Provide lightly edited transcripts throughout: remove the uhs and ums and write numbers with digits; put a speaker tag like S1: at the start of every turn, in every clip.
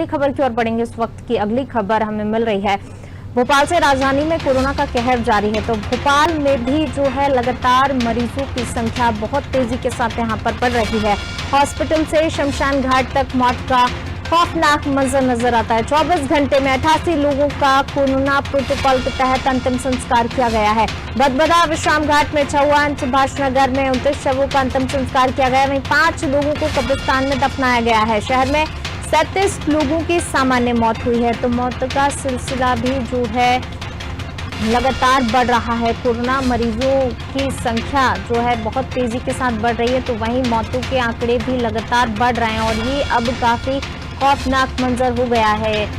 S1: अगली खबर की ओर बढ़ेंगे। इस वक्त की अगली खबर हमें मिल रही है भोपाल से। राजधानी में कोरोना का कहर जारी है, तो भोपाल में भी जो है लगातार मरीजों की संख्या बहुत तेजी के साथ यहां पर बढ़ रही है। हॉस्पिटल से शमशान घाट तक मौत का खौफनाक मंजर नजर आता है। 24 घंटे में 88 लोगों का कोरोना प्रोटोकॉल के तहत अंतिम संस्कार किया गया है। भदभदा विश्राम घाट में 54, सुभाष नगर में 29 शवों का अंतिम संस्कार किया गया। वहीं 5 लोगों को कब्रिस्तान में दफनाया गया है। शहर में 37 लोगों की सामान्य मौत हुई है, तो मौत का सिलसिला भी जो है लगातार बढ़ रहा है। कोरोना मरीजों की संख्या जो है बहुत तेजी के साथ बढ़ रही है, तो वहीं मौतों के आंकड़े भी लगातार बढ़ रहे हैं और ये अब काफी खौफनाक मंजर हो गया है।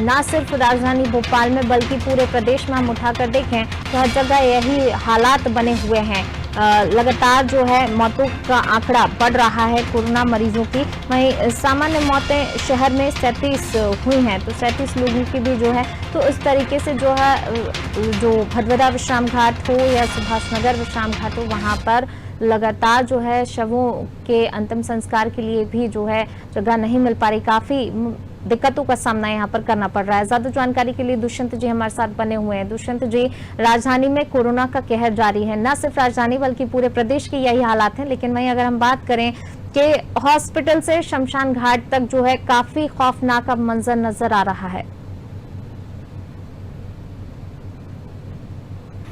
S1: ना सिर्फ राजधानी भोपाल में बल्कि पूरे प्रदेश में हम उठाकर देखें तो हर जगह यही हालात बने हुए हैं। लगातार जो है मौतों का आंकड़ा बढ़ रहा है कोरोना मरीजों की। वहीं सामान्य मौतें शहर में 37 हुई हैं, तो 37 लोगों की भी जो है, तो इस तरीके से जो है जो भदभदा विश्राम घाट हो या सुभाष नगर विश्राम घाट हो, वहां पर लगातार जो है शवों के अंतिम संस्कार के लिए भी जो है जगह नहीं मिल पा रही। काफी दिक्कतों का सामना यहाँ पर करना पड़ रहा है। ज्यादा जानकारी के लिए दुष्यंत जी हमारे साथ बने हुए हैं। दुष्यंत जी, राजधानी में कोरोना का कहर जारी है, न सिर्फ राजधानी बल्कि पूरे प्रदेश की यही हालात हैं, लेकिन वहीं अगर हम बात करें कि हॉस्पिटल से शमशान घाट तक जो है काफी खौफनाक अब मंजर नजर आ रहा है।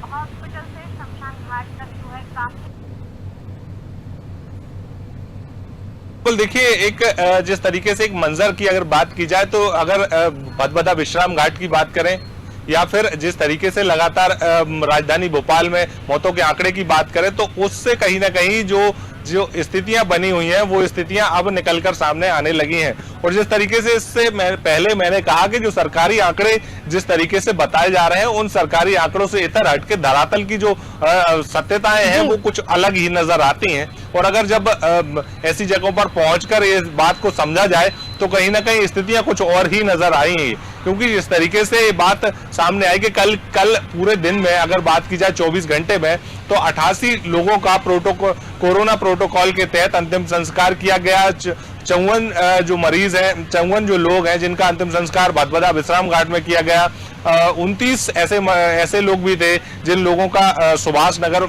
S1: हॉस्पिटल से शमशान घाट तक जो है काफी
S2: देखिए, एक जिस तरीके से एक मंजर की अगर बात की जाए तो अगर भदभदा विश्राम घाट की बात करें या फिर जिस तरीके से लगातार राजधानी भोपाल में मौतों के आंकड़े की बात करें तो उससे कहीं ना कहीं जो स्थितियां बनी हुई हैं वो स्थितियां अब निकलकर सामने आने लगी हैं। और जिस तरीके से इससे पहले मैंने कहा कि जो सरकारी आंकड़े जिस तरीके से बताए जा रहे हैं उन सरकारी आंकड़ों से इतर हट के धरातल की जो सत्यताएं हैं वो कुछ अलग ही नजर आती हैं। और अगर जब ऐसी जगहों पर पहुंचकर इस बात को समझा जाए तो कहीं ना कहीं स्थितियां कुछ और ही नजर आई हैं, क्योंकि इस तरीके से ये बात सामने आई कि कल पूरे दिन में अगर बात की जाए 24 घंटे में तो 88 लोगों का कोरोना प्रोटोकॉल के तहत अंतिम संस्कार किया गया। 54 जो मरीज हैं, 54 जो लोग हैं जिनका अंतिम संस्कार भदभदा विश्राम घाट में किया गया। 29 ऐसे लोग भी थे जिन लोगों का सुभाष नगर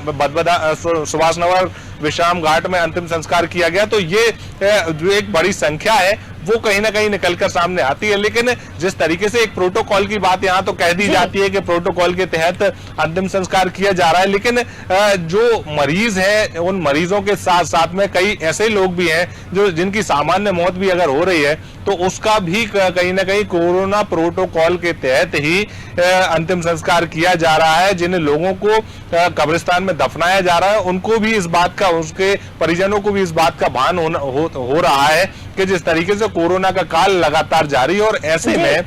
S2: विश्राम घाट में अंतिम संस्कार किया गया। तो ये जो एक बड़ी संख्या है वो कहीं ना कहीं निकलकर सामने आती है। लेकिन जिस तरीके से एक प्रोटोकॉल की बात यहाँ तो कह दी जाती है कि प्रोटोकॉल के तहत अंतिम संस्कार किया जा रहा है, लेकिन जो मरीज है उन मरीजों के साथ साथ में कई ऐसे लोग भी हैं जो जिनकी सामान्य मौत भी अगर हो रही है तो उसका भी कहीं ना कहीं कोरोना प्रोटोकॉल के तहत ही अंतिम संस्कार किया जा रहा है। जिन लोगों को कब्रिस्तान में दफनाया जा रहा है उनको भी इस बात का, उसके परिजनों को भी इस बात का भान हो रहा है कि जिस तरीके से कोरोना का काल लगातार जारी है और ऐसे में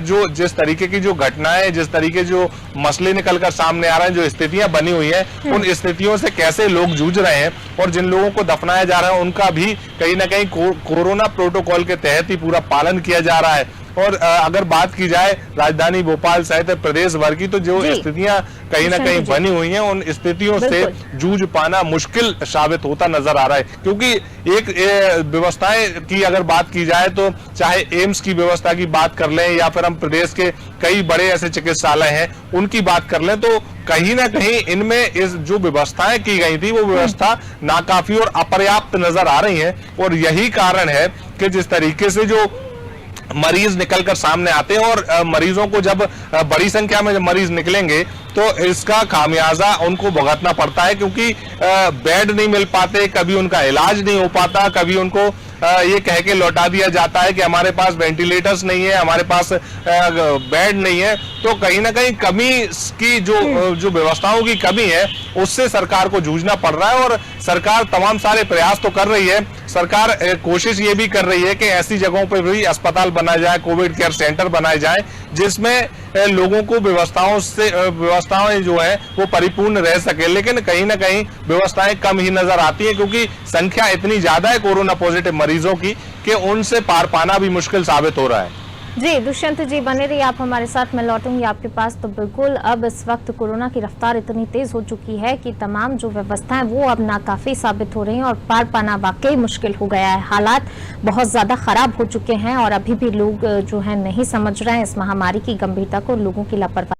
S2: जो जिस तरीके की जो घटनाएं, जिस तरीके जो मसले निकलकर सामने आ रहे हैं, जो स्थितियां बनी हुई हैं, उन स्थितियों से कैसे लोग जूझ रहे हैं और जिन लोगों को दफनाया जा रहा है उनका भी कहीं ना कहीं कोरोना प्रोटोकॉल के तहत ही पूरा पालन किया जा रहा है। और अगर बात की जाए राजधानी भोपाल सहित प्रदेश भर की तो जो स्थितियां कहीं ना कहीं बनी हुई हैं उन स्थितियों से जूझ पाना मुश्किल साबित होता नजर आ रहा है। क्योंकि एक व्यवस्थाएं की अगर बात की जाए तो चाहे एम्स की व्यवस्था की बात कर लें या फिर हम प्रदेश के कई बड़े ऐसे चिकित्सालय हैं उनकी बात कर लें तो कहीं ना कहीं इनमें इस जो व्यवस्थाएं की गई थी वो व्यवस्था नाकाफी और अपर्याप्त नजर आ रही है। और यही कारण है कि जिस तरीके से जो मरीज निकलकर सामने आते हैं और मरीजों को जब बड़ी संख्या में जब मरीज निकलेंगे तो इसका खामियाजा उनको भुगतना पड़ता है, क्योंकि बेड नहीं मिल पाते, कभी उनका इलाज नहीं हो पाता, कभी उनको ये कह के लौटा दिया जाता है कि हमारे पास वेंटिलेटर्स नहीं है, हमारे पास बेड नहीं है। तो कहीं ना कहीं कमी की जो व्यवस्थाओं की कमी है उससे सरकार को जूझना पड़ रहा है। और सरकार तमाम सारे प्रयास तो कर रही है, सरकार कोशिश ये भी कर रही है कि ऐसी जगहों पर भी अस्पताल बनाए जाए, कोविड केयर सेंटर बनाए जाए जिसमें लोगों को व्यवस्थाएं जो है वो परिपूर्ण रह सके। लेकिन कहीं ना कहीं व्यवस्थाएं कम ही नजर आती है क्योंकि संख्या इतनी ज्यादा है कोरोना पॉजिटिव मरीजों की कि उनसे पार पाना भी मुश्किल साबित हो रहा है।
S1: जी दुष्यंत जी बने रहिए आप हमारे साथ। मैं लौटूंगी आपके पास। तो बिल्कुल अब इस वक्त कोरोना की रफ्तार इतनी तेज हो चुकी है कि तमाम जो व्यवस्थाएं वो अब नाकाफी साबित हो रही हैं और पार पाना वाकई मुश्किल हो गया है। हालात बहुत ज्यादा खराब हो चुके हैं और अभी भी लोग जो है नहीं समझ रहे हैं इस महामारी की गंभीरता को, लोगों की लापरवाही